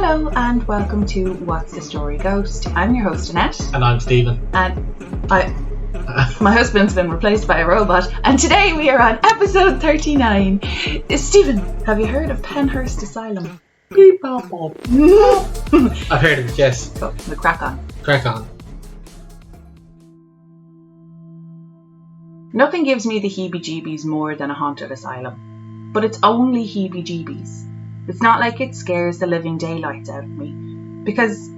Hello and welcome to What's the Story Ghost. I'm your host Annette. And I'm Steven. And my husband's been replaced by a robot, and today we are on episode 39. Steven, have you heard of Pennhurst Asylum? Beep, bop, bop. I've heard of it, yes. Cool, we'll crack on. Crack on. Nothing gives me the heebie-jeebies more than a haunted asylum. But it's only heebie-jeebies. It's not like it scares the living daylights out of me, because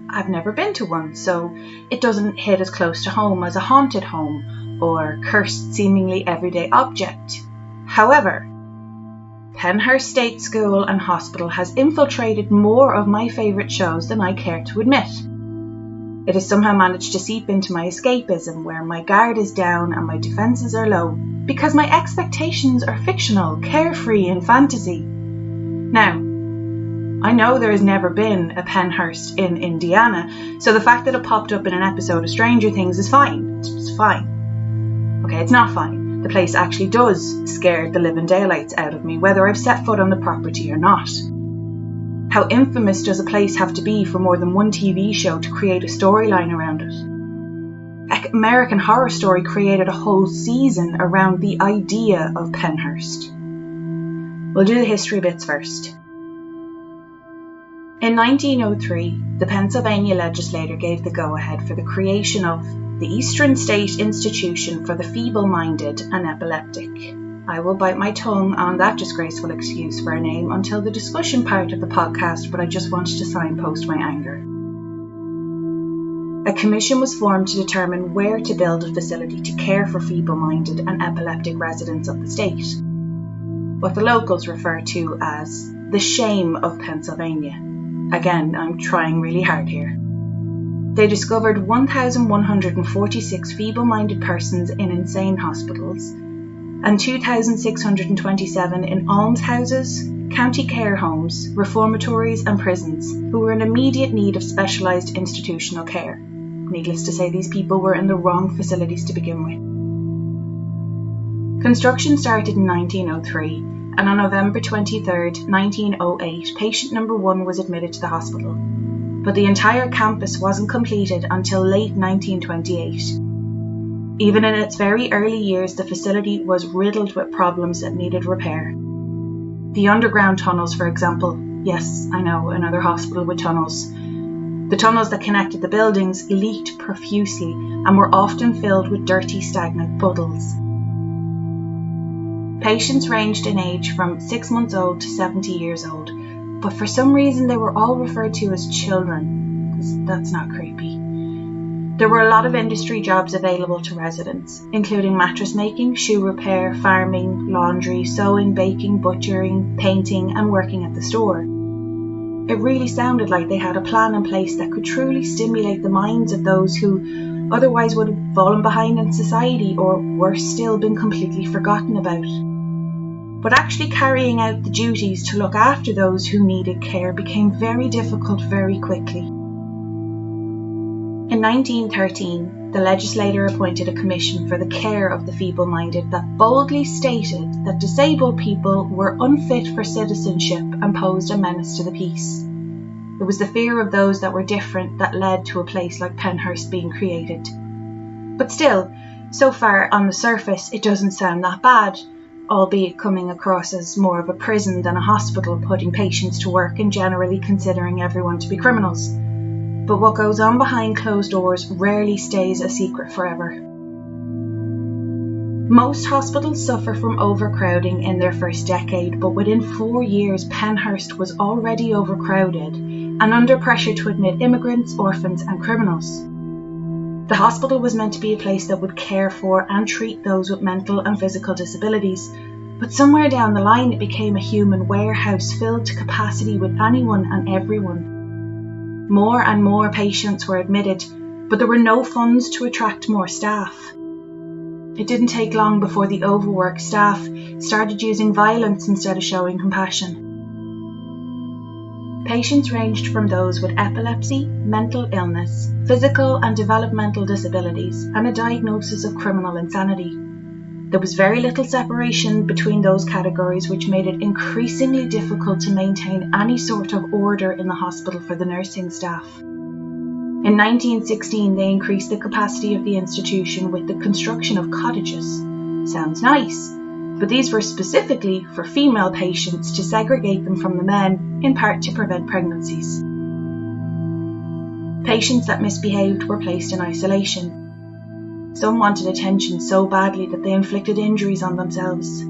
I've never been to one, so it doesn't hit as close to home as a haunted home or cursed seemingly everyday object. However, Pennhurst State School and Hospital has infiltrated more of my favourite shows than I care to admit. It has somehow managed to seep into my escapism, where my guard is down and my defences are low, because my expectations are fictional, carefree and fantasy. Now, I know there has never been a Pennhurst in Indiana, so the fact that it popped up in an episode of Stranger Things is fine. It's fine. Okay, it's not fine. The place actually does scare the living daylights out of me, whether I've set foot on the property or not. How infamous does a place have to be for more than one TV show to create a storyline around it? American Horror Story created a whole season around the idea of Pennhurst. We'll do the history bits first. In 1903, the Pennsylvania legislature gave the go-ahead for the creation of the Eastern State Institution for the Feeble-Minded and Epileptic. I will bite my tongue on that disgraceful excuse for a name until the discussion part of the podcast, but I just wanted to signpost my anger. A commission was formed to determine where to build a facility to care for feeble-minded and epileptic residents of the state, what the locals refer to as the shame of Pennsylvania. Again, I'm trying really hard here. They discovered 1,146 feeble-minded persons in insane hospitals and 2,627 in almshouses, county care homes, reformatories and prisons who were in immediate need of specialised institutional care. Needless to say, these people were in the wrong facilities to begin with. Construction started in 1903, and on November 23, 1908, patient number 1 was admitted to the hospital. But the entire campus wasn't completed until late 1928. Even in its very early years, the facility was riddled with problems that needed repair. The underground tunnels, for example. Yes, I know, another hospital with tunnels. The tunnels that connected the buildings leaked profusely and were often filled with dirty, stagnant puddles. Patients ranged in age from 6 months old to 70 years old, but for some reason they were all referred to as children, because that's not creepy. There were a lot of industry jobs available to residents, including mattress making, shoe repair, farming, laundry, sewing, baking, butchering, painting, and working at the store. It really sounded like they had a plan in place that could truly stimulate the minds of those who otherwise would have fallen behind in society, or worse still, been completely forgotten about. But actually carrying out the duties to look after those who needed care became very difficult very quickly. In 1913, the legislature appointed a commission for the care of the feeble-minded that boldly stated that disabled people were unfit for citizenship and posed a menace to the peace. It was the fear of those that were different that led to a place like Pennhurst being created. But still, so far on the surface, it doesn't sound that bad, albeit coming across as more of a prison than a hospital, putting patients to work and generally considering everyone to be criminals. But what goes on behind closed doors rarely stays a secret forever. Most hospitals suffer from overcrowding in their first decade, but within 4 years Pennhurst was already overcrowded and under pressure to admit immigrants, orphans and criminals. The hospital was meant to be a place that would care for and treat those with mental and physical disabilities, but somewhere down the line it became a human warehouse filled to capacity with anyone and everyone. More and more patients were admitted, but there were no funds to attract more staff. It didn't take long before the overworked staff started using violence instead of showing compassion. Patients ranged from those with epilepsy, mental illness, physical and developmental disabilities, and a diagnosis of criminal insanity. There was very little separation between those categories, which made it increasingly difficult to maintain any sort of order in the hospital for the nursing staff. In 1916, they increased the capacity of the institution with the construction of cottages. Sounds nice, but these were specifically for female patients to segregate them from the men, in part to prevent pregnancies. Patients that misbehaved were placed in isolation. Some wanted attention so badly that they inflicted injuries on themselves.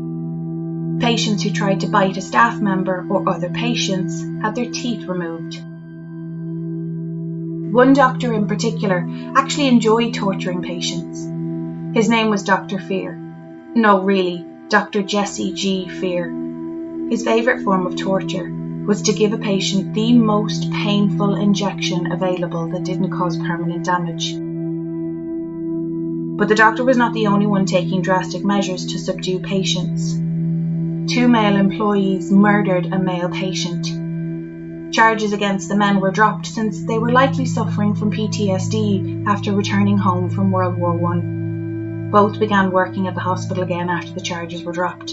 Patients who tried to bite a staff member or other patients had their teeth removed. One doctor in particular actually enjoyed torturing patients. His name was Dr. Fear. No, really, Dr. Jesse G. Fear. His favourite form of torture was to give a patient the most painful injection available that didn't cause permanent damage. But the doctor was not the only one taking drastic measures to subdue patients. 2 male employees murdered a male patient. Charges against the men were dropped since they were likely suffering from PTSD after returning home from World War I. Both began working at the hospital again after the charges were dropped.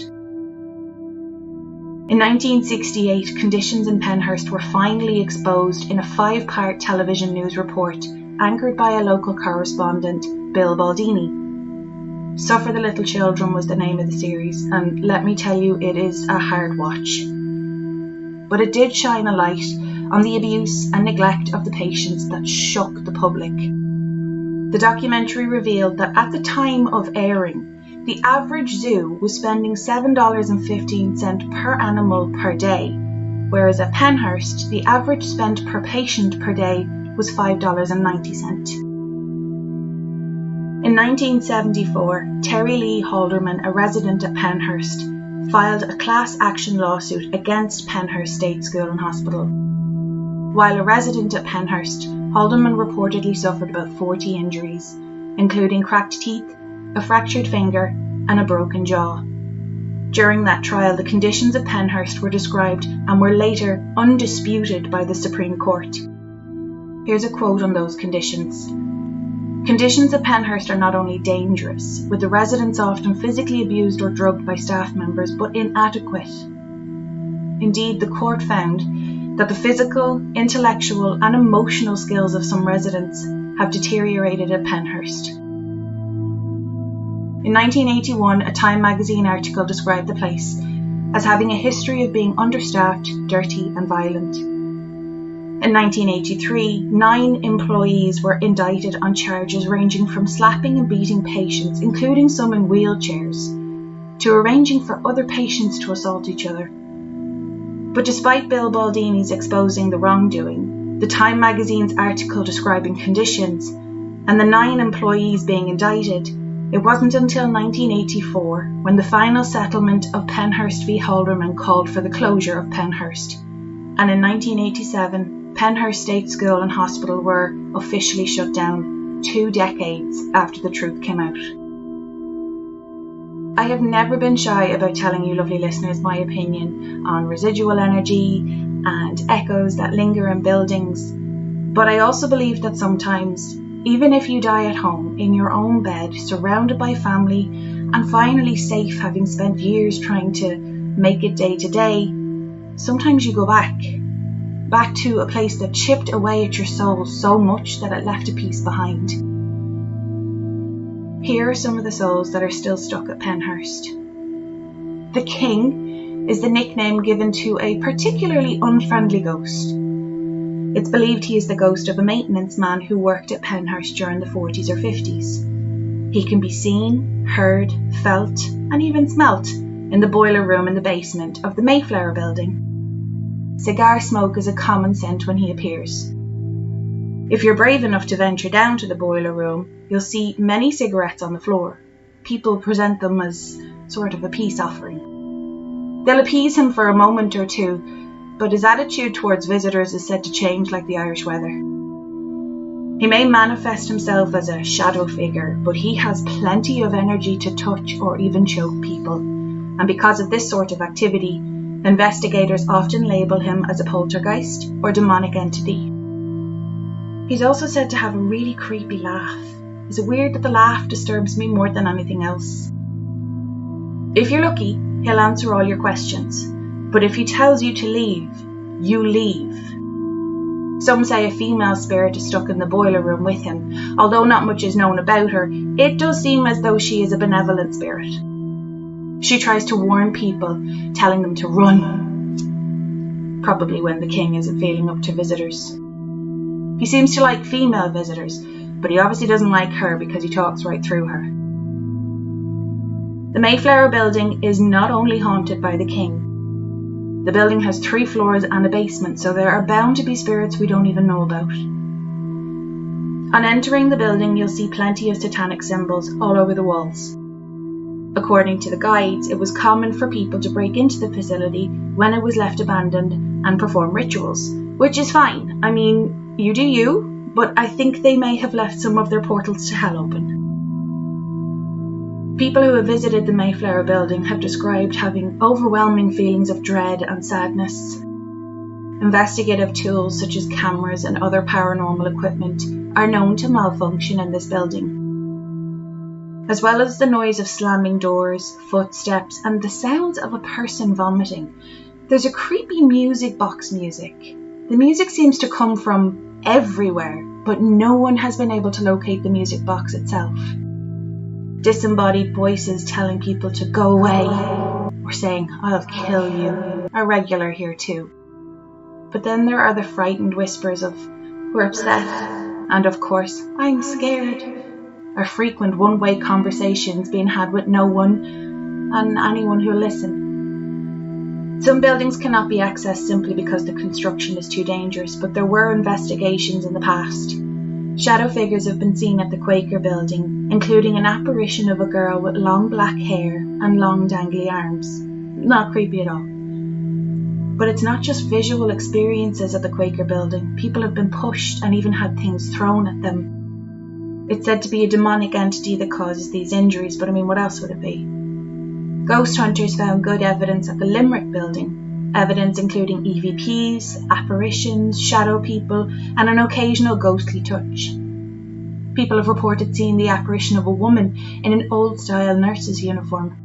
In 1968, conditions in Pennhurst were finally exposed in a 5-part television news report anchored by a local correspondent, Bill Baldini. Suffer the Little Children was the name of the series, and let me tell you, it is a hard watch. But it did shine a light on the abuse and neglect of the patients that shook the public. The documentary revealed that at the time of airing, the average zoo was spending $7.15 per animal per day, whereas at Pennhurst, the average spent per patient per day was $5.90. In 1974, Terry Lee Halderman, a resident at Pennhurst, filed a class action lawsuit against Pennhurst State School and Hospital. While a resident at Pennhurst, Halderman reportedly suffered about 40 injuries, including cracked teeth, a fractured finger, and a broken jaw. During that trial, the conditions at Pennhurst were described and were later undisputed by the Supreme Court. Here's a quote on those conditions. Conditions at Pennhurst are not only dangerous, with the residents often physically abused or drugged by staff members, but inadequate. Indeed, the court found that the physical, intellectual, and emotional skills of some residents have deteriorated at Pennhurst. In 1981, a Time magazine article described the place as having a history of being understaffed, dirty, and violent. In 1983, 9 employees were indicted on charges ranging from slapping and beating patients, including some in wheelchairs, to arranging for other patients to assault each other. But despite Bill Baldini's exposing the wrongdoing, the Time magazine's article describing conditions, and the 9 employees being indicted, it wasn't until 1984 when the final settlement of Pennhurst v. Halderman called for the closure of Pennhurst, and in 1987, Pennhurst State School and Hospital were officially shut down 2 decades after the truth came out. I have never been shy about telling you lovely listeners my opinion on residual energy and echoes that linger in buildings, but I also believe that sometimes, even if you die at home in your own bed, surrounded by family, and finally safe having spent years trying to make it day to day, sometimes you go back to a place that chipped away at your soul so much that it left a piece behind. Here are some of the souls that are still stuck at Pennhurst. The King is the nickname given to a particularly unfriendly ghost. It's believed he is the ghost of a maintenance man who worked at Pennhurst during the 40s or 50s. He can be seen, heard, felt, and even smelt in the boiler room in the basement of the Mayflower building. Cigar smoke is a common scent when he appears. If you're brave enough to venture down to the boiler room, you'll see many cigarettes on the floor. People present them as sort of a peace offering. They'll appease him for a moment or two, but his attitude towards visitors is said to change like the Irish weather. He may manifest himself as a shadow figure, but he has plenty of energy to touch or even choke people, and because of this sort of activity, investigators often label him as a poltergeist or demonic entity. He's also said to have a really creepy laugh. Is it weird that the laugh disturbs me more than anything else? If you're lucky, he'll answer all your questions. But if he tells you to leave, you leave. Some say a female spirit is stuck in the boiler room with him. Although not much is known about her, it does seem as though she is a benevolent spirit. She tries to warn people, telling them to run. Probably when the king isn't feeling up to visitors. He seems to like female visitors, but he obviously doesn't like her because he talks right through her. The Mayflower building is not only haunted by the king. The building has 3 floors and a basement, so there are bound to be spirits we don't even know about. On entering the building, you'll see plenty of satanic symbols all over the walls. According to the guides, it was common for people to break into the facility when it was left abandoned and perform rituals, which is fine. I mean, you do you, but I think they may have left some of their portals to hell open. People who have visited the Mayflower building have described having overwhelming feelings of dread and sadness. Investigative tools such as cameras and other paranormal equipment are known to malfunction in this building. As well as the noise of slamming doors, footsteps, and the sounds of a person vomiting, there's a creepy music box music. The music seems to come from everywhere, but no one has been able to locate the music box itself. Disembodied voices telling people to go away, or saying, "I'll kill you," are regular here too. But then there are the frightened whispers of, "We're upset," and of course, "I'm scared," are frequent one-way conversations being had with no one and anyone who'll listen. Some buildings cannot be accessed simply because the construction is too dangerous, but there were investigations in the past. Shadow figures have been seen at the Quaker building, including an apparition of a girl with long black hair and long dangly arms. Not creepy at all. But it's not just visual experiences at the Quaker building. People have been pushed and even had things thrown at them. It's said to be a demonic entity that causes these injuries, but I mean, what else would it be? Ghost hunters found good evidence at the Limerick building. Evidence including EVPs, apparitions, shadow people, and an occasional ghostly touch. People have reported seeing the apparition of a woman in an old-style nurse's uniform.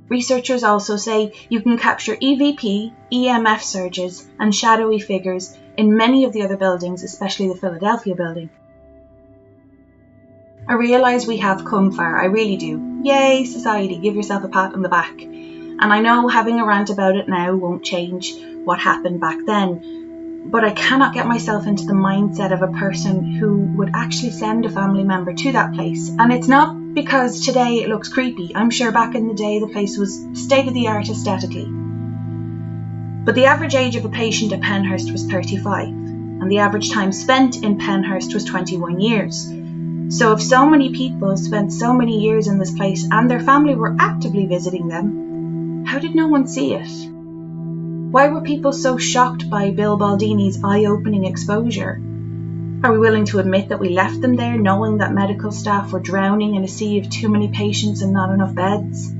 Researchers also say you can capture EVP, EMF surges, and shadowy figures in many of the other buildings, especially the Philadelphia building. I realise we have come far, I really do. Yay, society, give yourself a pat on the back. And I know having a rant about it now won't change what happened back then, but I cannot get myself into the mindset of a person who would actually send a family member to that place. And it's not because today it looks creepy. I'm sure back in the day the place was state-of-the-art aesthetically. But the average age of a patient at Pennhurst was 35, and the average time spent in Pennhurst was 21 years. So if so many people spent so many years in this place and their family were actively visiting them, how did no one see it? Why were people so shocked by Bill Baldini's eye-opening exposure? Are we willing to admit that we left them there knowing that medical staff were drowning in a sea of too many patients and not enough beds?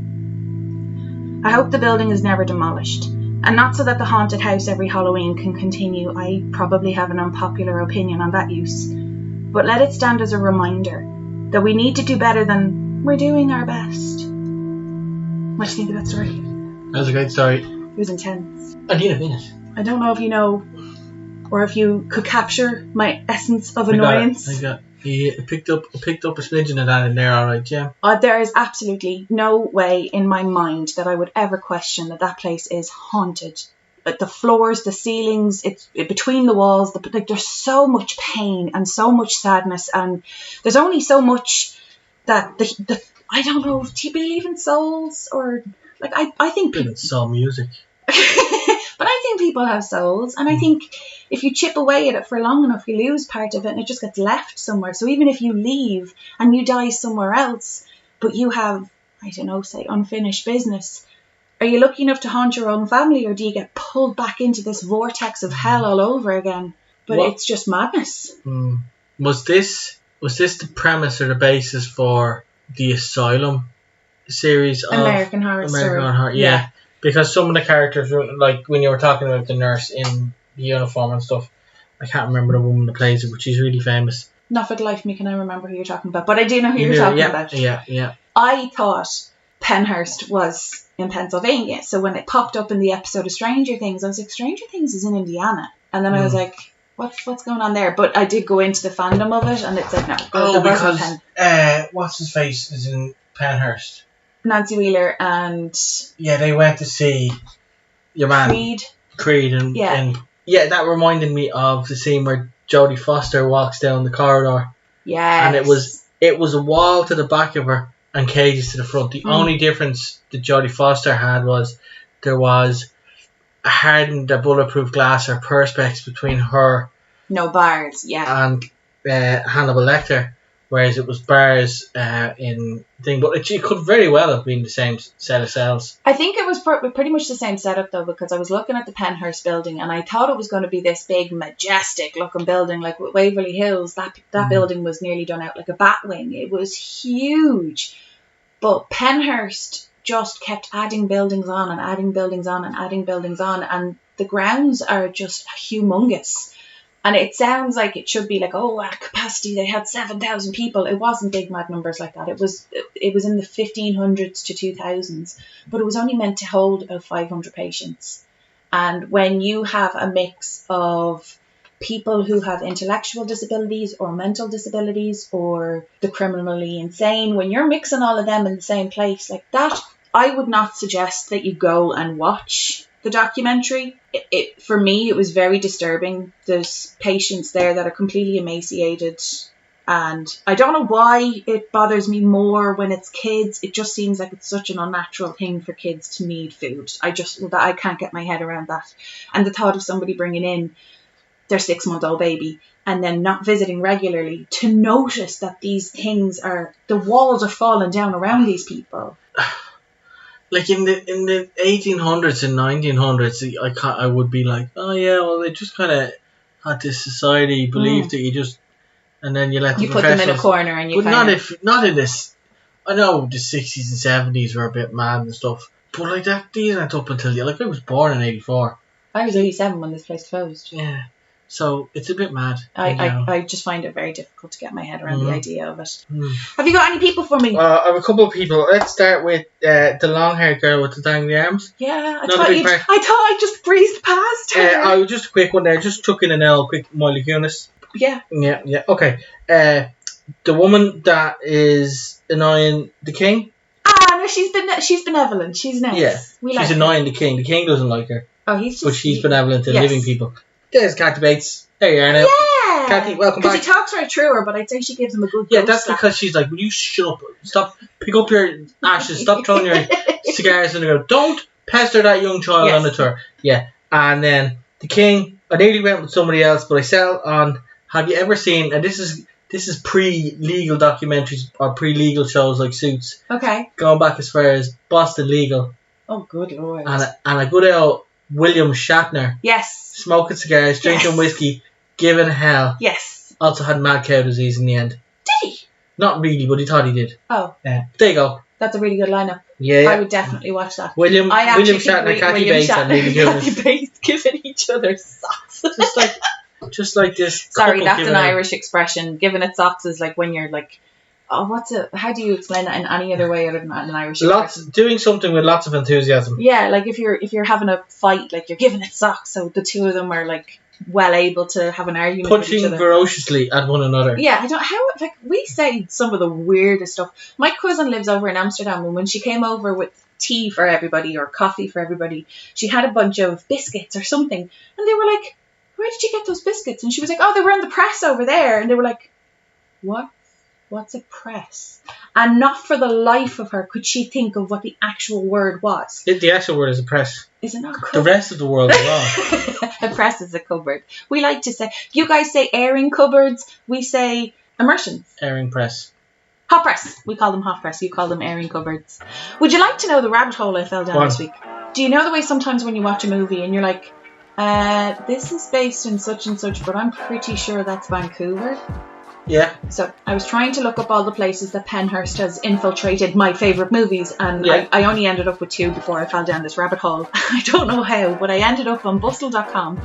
I hope the building is never demolished, and not so that the haunted house every Halloween can continue. I probably have an unpopular opinion on that use. But let it stand as a reminder that we need to do better than "we're doing our best." What do you think of that story? That was a great story. It was intense. I need a minute. I don't know if you know, or if you could capture my essence of annoyance. I got it. Picked up a smidgen of that in there, alright, yeah. There is absolutely no way in my mind that I would ever question that place is haunted. Like the floors, the ceilings, it's between the walls. There's so much pain and so much sadness, and there's only so much that I don't know. Do you believe in souls, or like I think people soul music. But I think people have souls, and I think if you chip away at it for long enough, you lose part of it, and it just gets left somewhere. So even if you leave and you die somewhere else, but you have, I don't know, say unfinished business. Are you lucky enough to haunt your own family, or do you get pulled back into this vortex of hell all over again? But it's just madness. Was this the premise or the basis for the Asylum series of American Horror Story? Yeah. Because some of the characters, like when you were talking about the nurse in the uniform and stuff, I can't remember the woman that plays it, but she's really famous. Not for the life of me can I remember who you're talking about, but I do know who you're talking about. Yeah. I thought Pennhurst was in Pennsylvania. So when it popped up in the episode of Stranger Things, I was like, Stranger Things is in Indiana. And then I was like, what's going on there? But I did go into the fandom of it, and it's like, no. Because what's his face is in Pennhurst. Nancy Wheeler and... Yeah, they went to see your man. Creed. And that reminded me of the scene where Jodie Foster walks down the corridor. Yeah. And it was a wall to the back of her and cages to the front. The only difference that Jodie Foster had was there was a hardened or bulletproof glass or perspex between her... No bars, and Hannibal Lecter. Whereas it was bars in thing, but it could very well have been the same set of cells. I think it was pretty much the same setup though, because I was looking at the Pennhurst building and I thought it was going to be this big, majestic looking building like with Waverly Hills. That building was nearly done out like a bat wing. It was huge, but Pennhurst just kept adding buildings on and adding buildings on and adding buildings on, and the grounds are just humongous. And it sounds like it should be like, at capacity they had 7,000 people. It wasn't big mad numbers like that. It was in the 1,500s to 2,000s, but it was only meant to hold about 500 patients. And when you have a mix of people who have intellectual disabilities or mental disabilities or the criminally insane, when you're mixing all of them in the same place like that, I would not suggest that you go and watch the documentary. For me, it was very disturbing. There's patients there that are completely emaciated, and I don't know why it bothers me more when it's kids. It just seems like it's such an unnatural thing for kids to need food. I can't get my head around that. And the thought of somebody bringing in their 6-month-old baby and then not visiting regularly to notice that these things the walls are falling down around these people. Like in the 1800s and 1900s, I would be like, oh yeah, well they just kind of had this society belief that you just, and then you let you put them in a corner and you. But not in this. I know the 60s and 70s were a bit mad and stuff, but like that, these aren't up until I was born in '84. I was 87 when this place closed. Yeah. So it's a bit mad. I just find it very difficult to get my head around the idea of it. Have you got any people for me? I have a couple of people. Let's start with the long-haired girl with the dangly arms. Yeah, I thought I just breezed past her. Just a quick one there. Just took in an L, quick Miley Kunis. Yeah. Yeah. Okay. The woman that is annoying the king. No, she's benevolent. She's nice. Yeah. She's annoying the king. The king doesn't like her. Oh, but she's benevolent to living people. There's Kathy Bates. There you are now. Yeah. Kathy, welcome back. Because he talks right through her, but I'd say she gives him a good. Yeah, that's because she's like, will you shut up? Stop. Pick up your ashes. Stop throwing your cigars in the ground. Don't pester that young child on the tour. Yeah. And then the king, I nearly went with somebody else, but I settled on, have you ever seen, and this is pre-legal documentaries or pre-legal shows like Suits. Okay. Going back as far as Boston Legal. Oh, good lord. And a good old William Shatner. Yes. Smoking cigars, drinking whiskey, giving hell. Yes. Also had mad cow disease in the end. Did he? Not really, but he thought he did. Oh. There you go. That's a really good lineup. Yeah. I would definitely watch that. William Shatner, Kathy Bates, and Lily Kathy Bates giving each other socks. just like this. Sorry, that's an Irish expression. Giving it socks is like when you're like, how do you explain that in any other way other than an Irish expression? Doing something with lots of enthusiasm. Yeah, like if you're having a fight, like you're giving it socks, so the two of them are like well able to have an argument with each other. Punching ferociously at one another. Yeah, we say some of the weirdest stuff. My cousin lives over in Amsterdam, and when she came over with tea for everybody or coffee for everybody, she had a bunch of biscuits or something, and they were like, where did you get those biscuits? And she was like, they were in the press over there. And they were like, what? What's a press? And not for the life of her could she think of what the actual word was. The actual word is a press. Is it not cupboard? The rest of the world is wrong. A press is a cupboard. We like to say, you guys say airing cupboards, we say immersions. Airing press. Hot press. We call them hot press. You call them airing cupboards. Would you like to know the rabbit hole I fell down this week? Do you know the way sometimes when you watch a movie and you're like, this is based in such and such, but I'm pretty sure that's Vancouver? Yeah. So I was trying to look up all the places that Pennhurst has infiltrated my favourite movies, and I only ended up with 2 before I fell down this rabbit hole. I don't know how, but I ended up on bustle.com,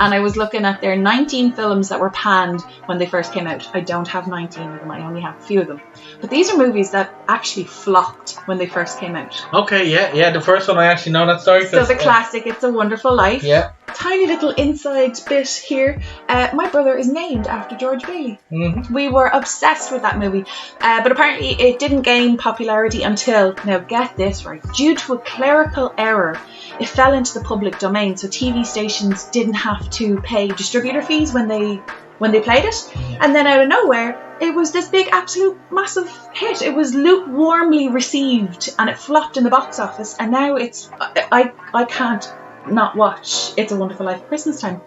and I was looking at their 19 films that were panned when they first came out. I don't have 19 of them, I only have a few of them. But these are movies that actually flopped when they first came out. Okay, yeah, the first one I actually know that story. So the classic, It's a Wonderful Life. Yeah. Tiny little inside bit here. My brother is named after George Bailey. Mm-hmm. We were obsessed with that movie. But apparently it didn't gain popularity until, now get this right, due to a clerical error, it fell into the public domain. So TV stations didn't have to pay distributor fees when they played it. Yeah. And then out of nowhere, it was this big, absolute, massive hit. It was lukewarmly received and it flopped in the box office. And now it's, I can't not watch It's a Wonderful Life at Christmas time.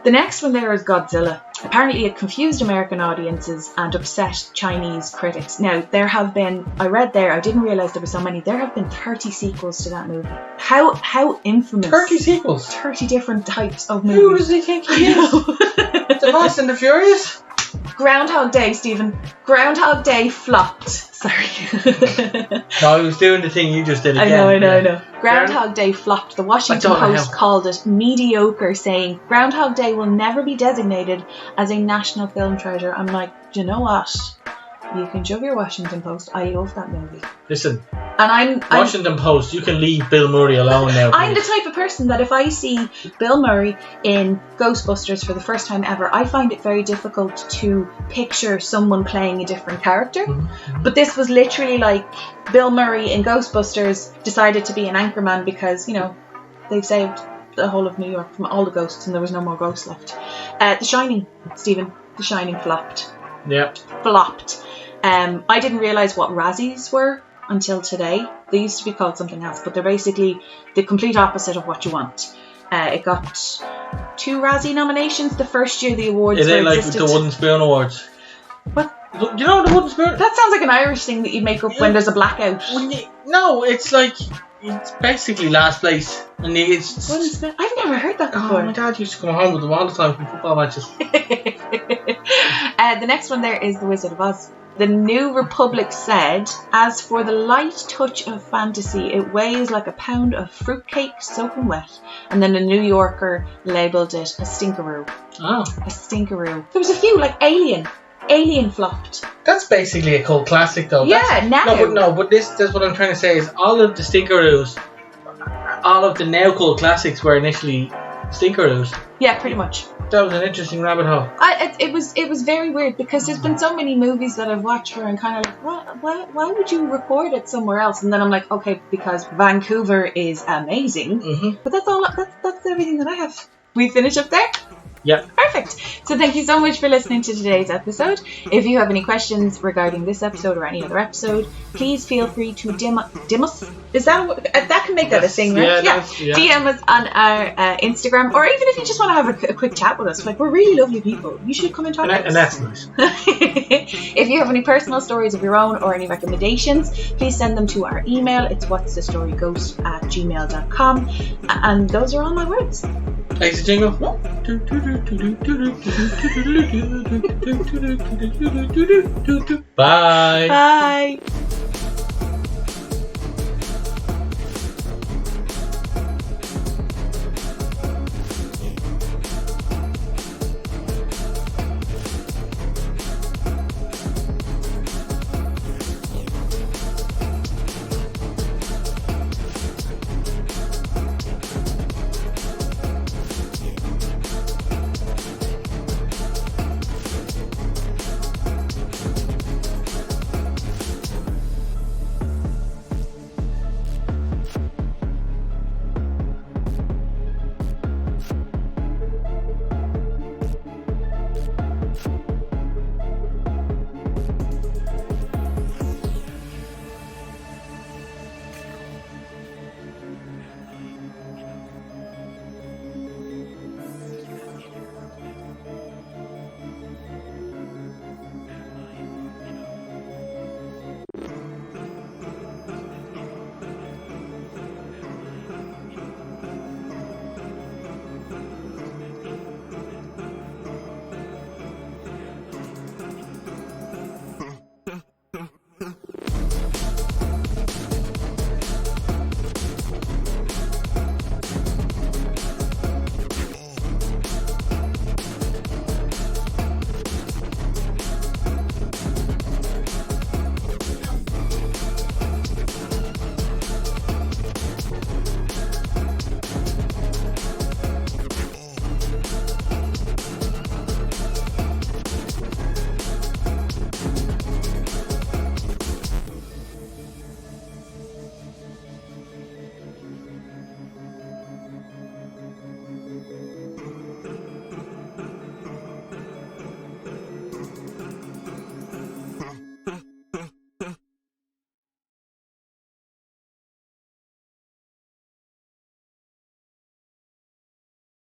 The next one there is Godzilla. Apparently it confused American audiences and upset Chinese critics. Now, there have been, I read there, I didn't realise there were so many, there have been 30 sequels to that movie. How infamous. 30 sequels? 30 different types of movies. Who does he think he is? The Fast and the Furious? Groundhog Day, Stephen. Groundhog Day flopped. Sorry. No, I was doing the thing you just did again. I know. Groundhog Day flopped. The Washington Post called it mediocre, saying Groundhog Day will never be designated as a national film treasure. I'm like, do you know what? You can shove your Washington Post. I love that movie. Listen, and I'm Washington Post, you can leave Bill Murray alone now. I'm the type of person that if I see Bill Murray in Ghostbusters for the first time ever, I find it very difficult to picture someone playing a different character. Mm-hmm. But this was literally like Bill Murray in Ghostbusters decided to be an anchorman because, you know, they've saved the whole of New York from all the ghosts and there was no more ghosts left. The Shining, Stephen. The Shining flopped. Yeah. Flopped. I didn't realise what Razzies were until today. They used to be called something else, but they're basically the complete opposite of what you want. It got 2 Razzie nominations the first year the awards were like existed. the Wooden Spoon Awards? What? Do you know the Wooden Spoon? That sounds like an Irish thing that you make up when there's a blackout. No, it's like, it's basically last place. And it's... Wooden Spoon? I've never heard that before. Oh, my dad used to come home with them all the time from football matches. The next one there is The Wizard of Oz. The New Republic said, as for the light touch of fantasy, it weighs like a pound of fruitcake soaking wet. And then the New Yorker labelled it a stinkeroo. Oh. A stinkeroo. There was a few, like Alien. Alien flopped. That's basically a cult classic though. Yeah, now. But that's what I'm trying to say is all of the stinkeroos, all of the now cult classics were initially stinkeroos. Yeah, pretty much. That was an interesting rabbit hole. It was very weird because there's been so many movies that I've watched where I'm kind of like, why would you record it somewhere else? And then I'm like, okay, because Vancouver is amazing. Mm-hmm. But that's everything that I have. We finish up there? Yep. Perfect. So thank you so much for listening to today's episode. If you have any questions regarding this episode or any other episode, please feel free to dim us. Is that can make that a thing, right? Yeah. DM us on our Instagram, or even if you just want to have a quick chat with us. Like, we're really lovely people. You should come and talk to us. And that's nice. If you have any personal stories of your own or any recommendations, please send them to our email. It's whatsthestoryghost@gmail.com. And those are all my words. Thanks, jingle. Bye. Bye.